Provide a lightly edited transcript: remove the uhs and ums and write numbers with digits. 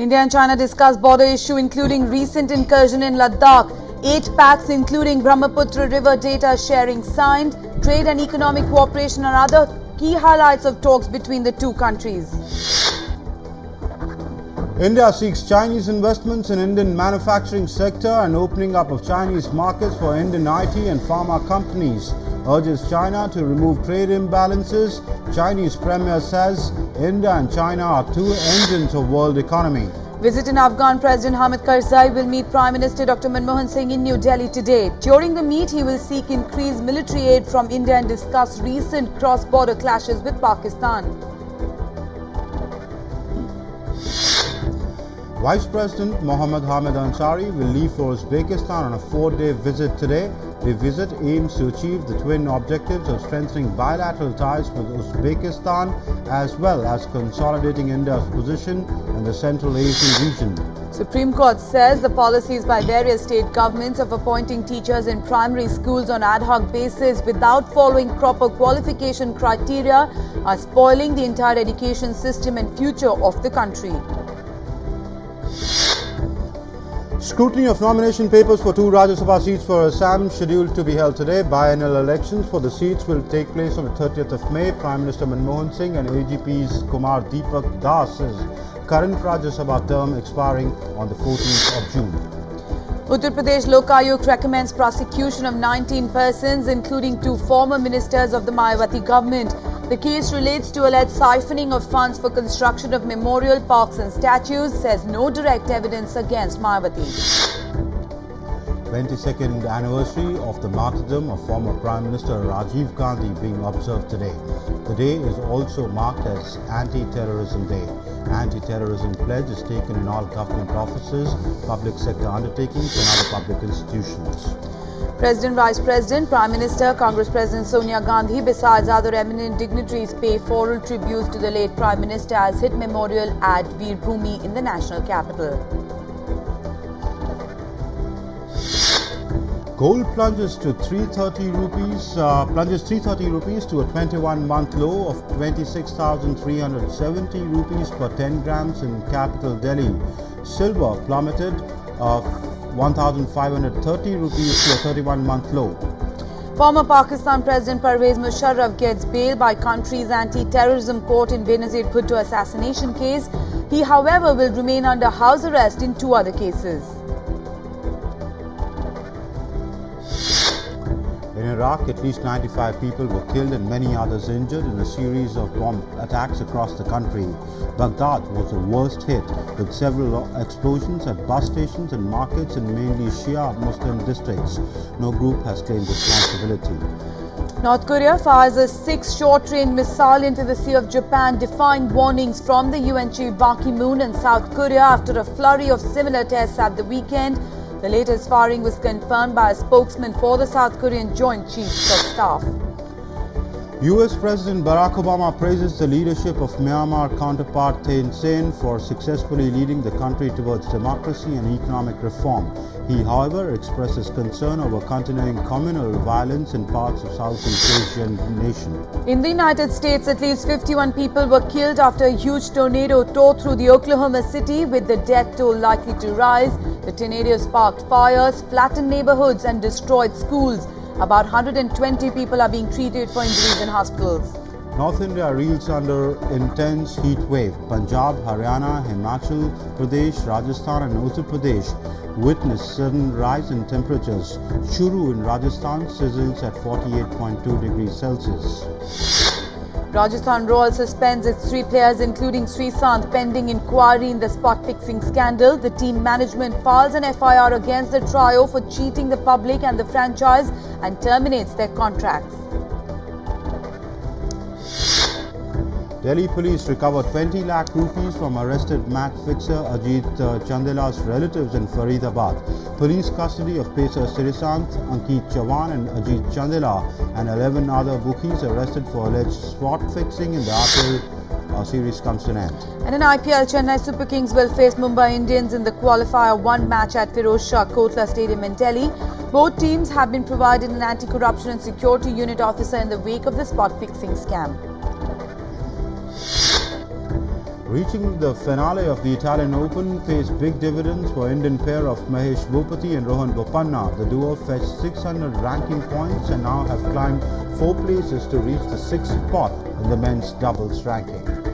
India and China discuss border issue including recent incursion in Ladakh. 8 pacts including Brahmaputra River data sharing signed. Trade and economic cooperation are other key highlights of talks between the two countries. India seeks Chinese investments in Indian manufacturing sector and opening up of Chinese markets for Indian IT and pharma companies. Urges China to remove trade imbalances. Chinese Premier says India and China are two engines of world economy. Visiting Afghan President Hamid Karzai will meet Prime Minister Dr. Manmohan Singh in New Delhi today. During the meet, he will seek increased military aid from India and discuss recent cross-border clashes with Pakistan. Vice President Mohammad Hamid Ansari will leave for Uzbekistan on a 4-day visit today. The visit aims to achieve the twin objectives of strengthening bilateral ties with Uzbekistan as well as consolidating India's position in the Central Asian region. Supreme Court says the policies by various state governments of appointing teachers in primary schools on ad hoc basis without following proper qualification criteria are spoiling the entire education system and future of the country. Scrutiny of nomination papers for 2 Rajya Sabha seats for Assam scheduled to be held today. Biennial elections for the seats will take place on the 30th of May. Prime Minister Manmohan Singh and AGP's Kumar Deepak Das's current Rajya Sabha term expiring on the 14th of June. Uttar Pradesh LOKAYUKTA recommends prosecution of 19 persons, including 2 former ministers of the Mayawati government. The case relates to alleged siphoning of funds for construction of memorial parks and statues, says no direct evidence against Mayawati. 22nd anniversary of the martyrdom of former Prime Minister RAJIV Gandhi being observed today. The day is also marked as Anti-Terrorism Day. Anti-terrorism pledge is taken in all government offices, public sector undertakings and other public institutions. President, Vice President, Prime Minister, Congress President Sonia Gandhi, besides other eminent dignitaries, pay floral tributes to the late Prime Minister as hit memorial at Veer Bhumi in the national capital. Gold plunges 330 rupees to a 21-month low of 26,370 rupees per 10 grams in capital Delhi. Silver plummeted 1,530 rupees to a 31-month low. Former Pakistan President PREZ MUSHARRAF gets bail by country's anti-terrorism court in Benazir Bhutto assassination case. He, however, will remain under house arrest in 2 other cases. In Iraq, at least 95 people were killed and many others injured in a series of bomb attacks across the country. Baghdad was the worst hit, with several explosions at bus stations and markets in mainly Shia Muslim districts. No group has claimed responsibility. North Korea fires a 6 short-range missile into the Sea of Japan, defying warnings from the UN chief Ban Ki-moon and South Korea after a flurry of similar tests at the weekend. The latest firing was confirmed by a spokesman for the South Korean Joint Chiefs of Staff. US President Barack Obama praises the leadership of Myanmar counterpart Thein Sein for successfully leading the country towards democracy and economic reform. He, however, expresses concern over continuing communal violence in parts of Southeast Asian nation. In the United States, at least 51 people were killed after a huge tornado tore through the Oklahoma City, with the death toll likely to rise. The tornado sparked fires, flattened neighborhoods and destroyed schools. About 120 people are being treated for injuries in hospitals. North India reels under intense heat wave. Punjab, Haryana, Himachal Pradesh, Rajasthan and Uttar Pradesh witnessed sudden rise in temperatures. Churu in Rajasthan sizzles at 48.2 degrees Celsius. Rajasthan Royals suspends its 3 players including Sreesanth pending inquiry in the spot fixing scandal. The team management files an FIR against the trio for cheating the public and the franchise and terminates their contracts. Delhi police recovered 20 lakh rupees from arrested match fixer Ajit Chandela's relatives in Faridabad. Police custody of pacer Sreesanth, Ankit Chavan and Ajit Chandela and 11 other bookies arrested for alleged spot fixing in the IPL series comes to an end. And in IPL, Chennai Super Kings will face Mumbai Indians in the qualifier 1 match at Firozshah Kotla Stadium in Delhi. Both teams have been provided an anti-corruption and security unit officer in the wake of the spot fixing scam. Reaching the finale of the Italian Open pays big dividends for Indian pair of Mahesh Bhupati and Rohan Bopanna. The duo fetched 600 ranking points and now have climbed 4 places to reach the 6th spot in the men's doubles ranking.